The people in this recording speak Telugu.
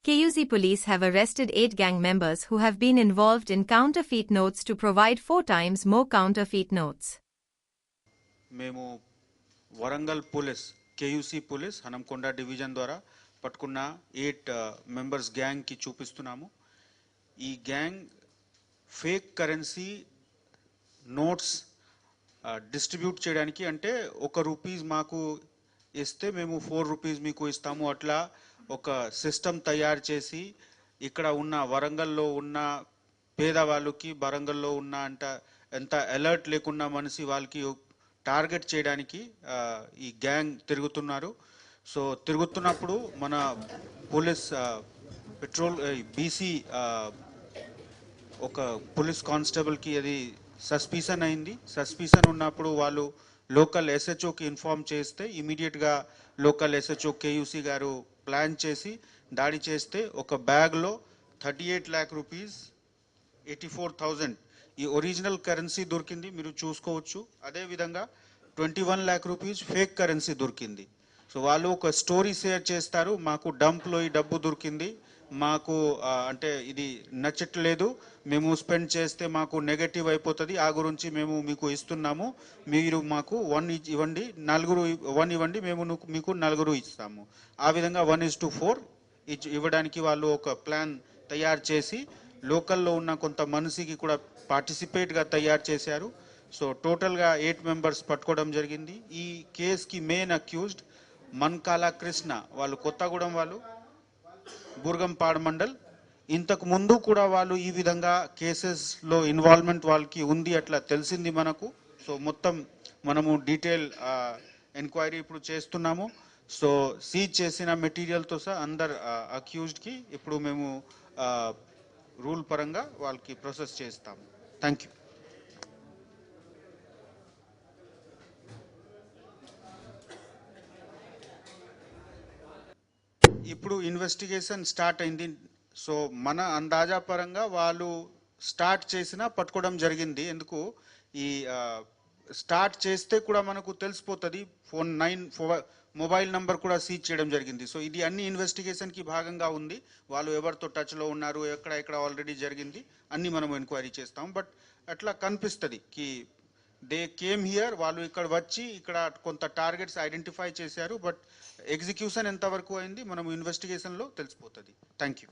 KUC police have arrested 8 gang members who have been involved in counterfeit notes to provide 4 times more counterfeit notes. మేము Warangal police KUC police Hanamkonda division ద్వారా పట్టుకున్న 8 మెంబర్స్ గ్యాంగ్ కి చూపిస్తున్నాము. ఈ gang fake currency notes distribute చేయడానికి, అంటే ₹1 మాకు ఇస్తే మేము ₹4 మీకు ఇస్తాము, అట్లా ఒక సిస్టమ్ తయారు చేసి ఇక్కడ ఉన్న వరంగల్లో ఉన్న పేదవాళ్ళకి, వరంగల్లో ఉన్న ఎంత అలర్ట్ లేకున్నా మనిషి వాళ్ళకి టార్గెట్ చేయడానికి ఈ గ్యాంగ్ తిరుగుతున్నారు. సో తిరుగుతున్నప్పుడు మన పోలీస్ పెట్రోల్ బీసీ ఒక పోలీస్ కానిస్టేబుల్కి అది సస్పిషన్ అయింది. సస్పిషన్ ఉన్నప్పుడు వాళ్ళు లోకల్ ఎస్హెచ్ఓకి ఇన్ఫార్మ్ చేస్తే ఇమీడియట్గా లోకల్ ఎస్హెచ్ఓ కేయూసీ గారు ప్లాన్ చేసి దాడి చేస్తే ఒక బ్యాగ్లో 38 lakh rupees 84,000 ఈ ఒరిజినల్ కరెన్సీ దొరికింది, మీరు చూసుకోవచ్చు. అదేవిధంగా 21 lakh rupees ఫేక్ కరెన్సీ దొరికింది. సో వాళ్ళు ఒక స్టోరీ షేర్ చేస్తారు, మాకు డంప్లో ఈ డబ్బు దొరికింది, మాకు అంటే ఇది నచ్చట్లేదు, మేము స్పెండ్ చేస్తే మాకు నెగటివ్ అయిపోతుంది, ఆ గురించి మేము మీకు ఇస్తున్నాము, మీరు మాకు 1 ఇవ్వండి, 1 ఇవ్వండి, మేము మీకు 4 ఇస్తాము. ఆ విధంగా 1:4 ఇవ్వడానికి వాళ్ళు ఒక ప్లాన్ తయారు చేసి లోకల్లో ఉన్న కొంత మనిషికి కూడా పార్టిసిపేట్గా తయారు చేశారు. సో టోటల్గా 8 మెంబర్స్ పట్టుకోవడం జరిగింది. ఈ కేసుకి మెయిన్ అక్యూజ్డ్ మన్కాల కృష్ణ, వాళ్ళు కొత్తగూడెం వాళ్ళు, బూర్గంపాడ్ మండల్. ఇంతకు ముందు కూడా వాళ్ళు ఈ విధంగా కేసెస్లో ఇన్వాల్వ్మెంట్ వాళ్ళకి ఉంది అట్లా తెలిసింది మనకు. సో మొత్తం మనము డీటెయిల్ ఎంక్వైరీ ఇప్పుడు చేస్తున్నాము. సో సీజ్ చేసిన మెటీరియల్తో సహా అందరు అక్యూజ్డ్కి ఇప్పుడు మేము రూల్ పరంగా వాళ్ళకి ప్రాసెస్ చేస్తాము. Thank you. ఇప్పుడు ఇన్వెస్టిగేషన్ స్టార్ట్ అయింది. సో మన అందాజా పరంగా వాళ్ళు స్టార్ట్ చేసినా పట్టుకోవడం జరిగింది. ఎందుకు ఈ స్టార్ట్ చేస్తే కూడా మనకు తెలిసిపోతుంది, 9 మొబైల్ నంబర్ కూడా సీజ్ చేయడం జరిగింది. సో ఇది అన్ని ఇన్వెస్టిగేషన్కి భాగంగా ఉంది. వాళ్ళు ఎవరితో టచ్లో ఉన్నారు, ఎక్కడ ఆల్రెడీ జరిగింది అన్ని మనం ఎంక్వైరీ చేస్తాం. బట్ అట్లా కనిపిస్తుంది కి దే కేమ్ హియర్, వాళ్ళు ఇక్కడ వచ్చి ఇక్కడ కొంత టార్గెట్స్ ఐడెంటిఫై చేశారు. బట్ ఎగ్జిక్యూషన్ ఎంతవరకు అయింది మనం ఇన్వెస్టిగేషన్లో తెలిసిపోతుంది. Thank you.